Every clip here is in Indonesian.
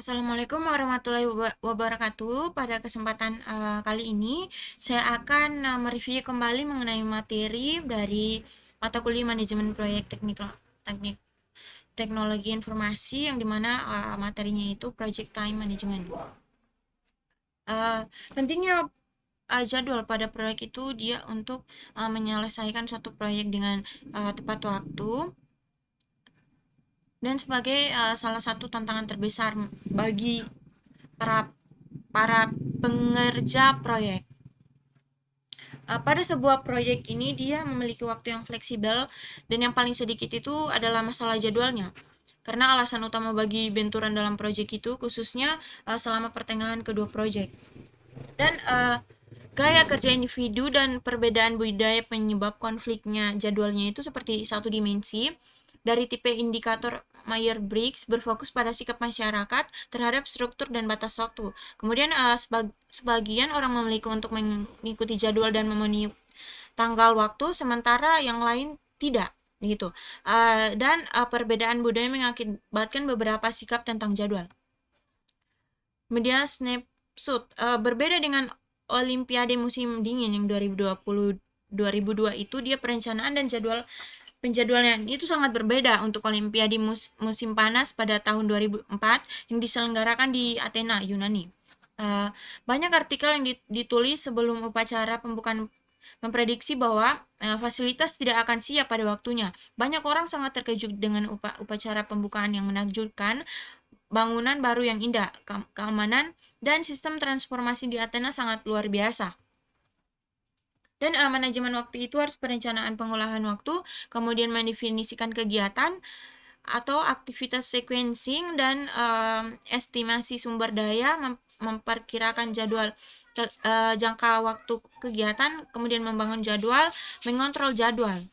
Assalamualaikum warahmatullahi wabarakatuh. Pada kesempatan kali ini, saya akan mereview kembali mengenai materi dari mata kuliah manajemen proyek teknik teknologi informasi yang dimana materinya itu project time management. Pentingnya jadwal pada proyek itu dia untuk menyelesaikan suatu proyek dengan tepat waktu dan sebagai salah satu tantangan terbesar bagi para para pengerja proyek. Pada sebuah proyek ini dia memiliki waktu yang fleksibel dan yang paling sedikit itu adalah masalah jadwalnya. Karena alasan utama bagi benturan dalam proyek itu khususnya selama pertengahan kedua proyek. Dan gaya kerja individu dan perbedaan budaya penyebab konfliknya jadwalnya itu seperti satu dimensi dari tipe indikator Myers-Briggs berfokus pada sikap masyarakat terhadap struktur dan batas waktu. Kemudian sebagian orang memiliki untuk mengikuti jadwal dan memenuhi tanggal waktu, sementara yang lain tidak gitu. Dan perbedaan budaya mengakibatkan beberapa sikap tentang jadwal. Media snapshot berbeda dengan Olimpiade musim dingin yang 2002 itu dia perencanaan dan penjadwalan itu sangat berbeda untuk Olimpiade musim panas pada tahun 2004 yang diselenggarakan di Athena, Yunani. Banyak artikel yang ditulis sebelum upacara pembukaan memprediksi bahwa fasilitas tidak akan siap pada waktunya. Banyak orang sangat terkejut dengan upacara pembukaan yang menakjubkan, bangunan baru yang indah, keamanan, dan sistem transformasi di Athena sangat luar biasa. Dan manajemen waktu itu harus perencanaan pengolahan waktu, kemudian mendefinisikan kegiatan atau aktivitas sequencing dan estimasi sumber daya, memperkirakan jadwal jangka waktu kegiatan, kemudian membangun jadwal, mengontrol jadwal.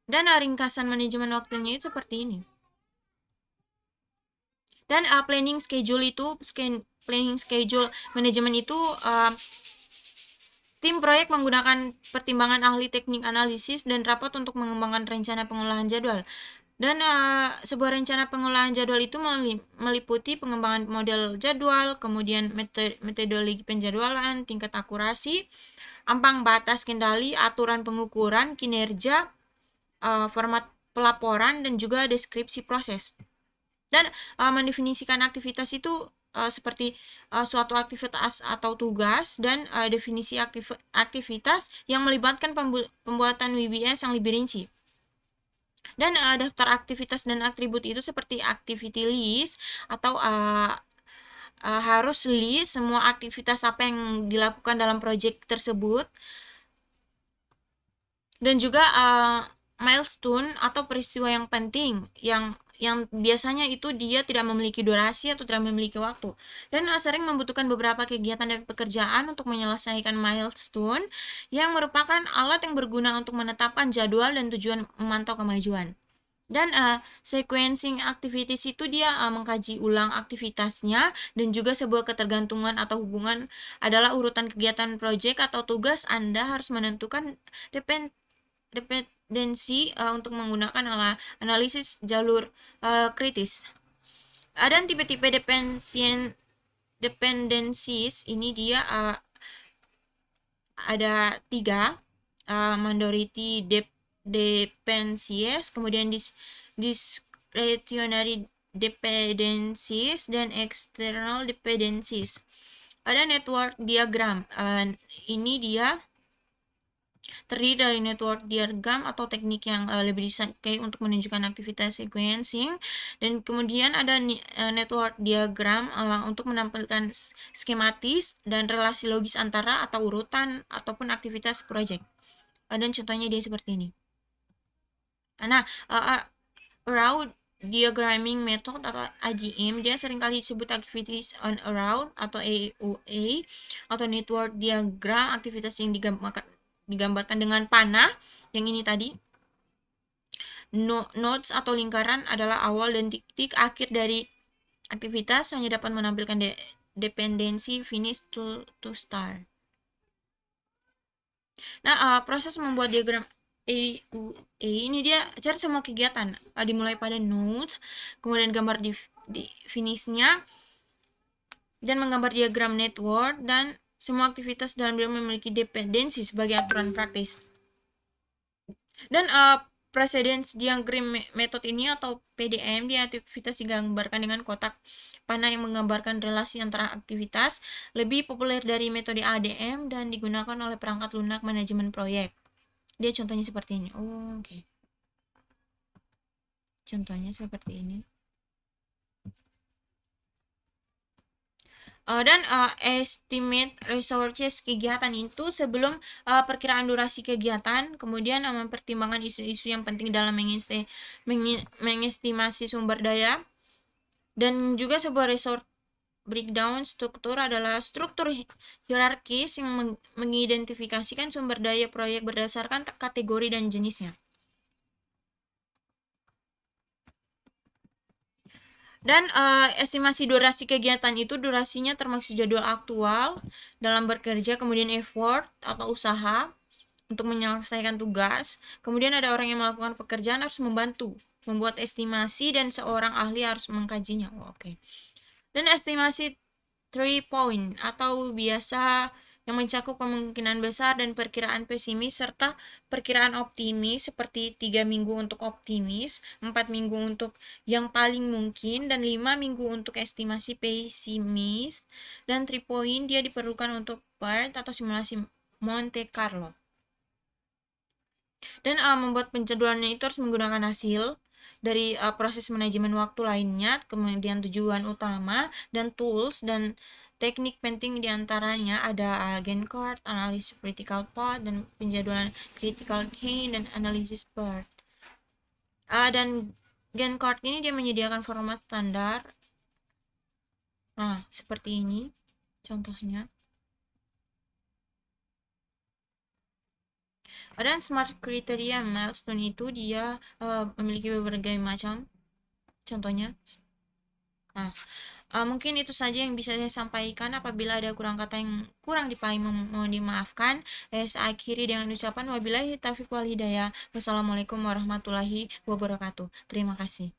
Dan ringkasan manajemen waktunya itu seperti ini. Dan planning schedule manajemen itu tim proyek menggunakan pertimbangan ahli teknik analisis dan rapat untuk mengembangkan rencana pengolahan jadwal. Dan sebuah rencana pengolahan jadwal itu meliputi pengembangan model jadwal, kemudian metodologi penjadwalan, tingkat akurasi, ambang batas kendali, aturan pengukuran, kinerja, format pelaporan, dan juga deskripsi proses. Dan mendefinisikan aktivitas itu seperti suatu aktivitas atau tugas dan definisi aktivitas yang melibatkan pembuatan WBS yang lebih rinci. Dan daftar aktivitas dan atribut itu seperti activity list atau harus list semua aktivitas apa yang dilakukan dalam proyek tersebut. Dan juga milestone atau peristiwa yang penting yang biasanya itu dia tidak memiliki durasi atau tidak memiliki waktu dan sering membutuhkan beberapa kegiatan dan pekerjaan untuk menyelesaikan milestone yang merupakan alat yang berguna untuk menetapkan jadwal dan tujuan memantau kemajuan. Dan sequencing activities itu dia mengkaji ulang aktivitasnya dan juga sebuah ketergantungan atau hubungan adalah urutan kegiatan proyek atau tugas. Anda harus menentukan dependensi untuk menggunakan analisis jalur kritis. Ada tipe-tipe dependencies ini dia ada 3, minority dependencies, kemudian discretionary dependencies, dan external dependencies. Ada network diagram. Ini dia terdiri dari network diagram atau teknik yang lebih dipakai untuk menunjukkan aktivitas sequencing, dan kemudian ada network diagram untuk menampilkan skematis dan relasi logis antara atau urutan ataupun aktivitas project. Dan contohnya dia seperti ini. Nah, route diagramming method atau ADM dia seringkali disebut activities on a route atau AOA atau network diagram, aktivitas yang digambarkan dengan panah yang ini tadi. Nodes atau lingkaran adalah awal dan titik akhir dari aktivitas, hanya dapat menampilkan dependensi finish to start. Nah, proses membuat diagram AUA ini dia cari semua kegiatan dimulai pada nodes, kemudian gambar di finishnya, dan menggambar diagram network, dan semua aktivitas dalam dia memiliki dependensi sebagai aturan praktis. Dan Precedence Diagram Method ini atau PDM, di aktivitas digambarkan dengan kotak panah yang menggambarkan relasi antara aktivitas, lebih populer dari metode ADM dan digunakan oleh perangkat lunak manajemen proyek. Dia contohnya seperti ini. Oke. Contohnya seperti ini. Dan estimate resources kegiatan itu sebelum perkiraan durasi kegiatan, kemudian mempertimbangkan isu-isu yang penting dalam mengestimasi sumber daya, dan juga sebuah resource breakdown struktur adalah struktur hierarkis yang mengidentifikasikan sumber daya proyek berdasarkan kategori dan jenisnya. Dan estimasi durasi kegiatan itu durasinya termasuk jadwal aktual dalam bekerja, kemudian effort atau usaha untuk menyelesaikan tugas. Kemudian ada orang yang melakukan pekerjaan harus membantu membuat estimasi, dan seorang ahli harus mengkajinya. Oke. Dan estimasi 3 point atau biasa yang mencakup kemungkinan besar dan perkiraan pesimis serta perkiraan optimis, seperti 3 minggu untuk optimis, 4 minggu untuk yang paling mungkin, dan 5 minggu untuk estimasi pesimis. Dan 3 point dia diperlukan untuk BERT atau simulasi Monte Carlo. Dan membuat penjadwalannya itu harus menggunakan hasil dari proses manajemen waktu lainnya, kemudian tujuan utama, dan tools dan teknik penting diantaranya ada Gantt, analisis critical path, dan penjadwalan critical key, dan analisis BERT. Dan Gantt ini dia menyediakan format standar. Nah, seperti ini contohnya. Dan smart criteria milestone itu dia memiliki berbagai macam contohnya. Nah, mungkin itu saja yang bisa saya sampaikan. Apabila ada kurang kata yang kurang dipahami, mohon dimaafkan. Saya akhiri dengan ucapan wabillahi taufiq wal hidayah. Wassalamualaikum warahmatullahi wabarakatuh. Terima kasih.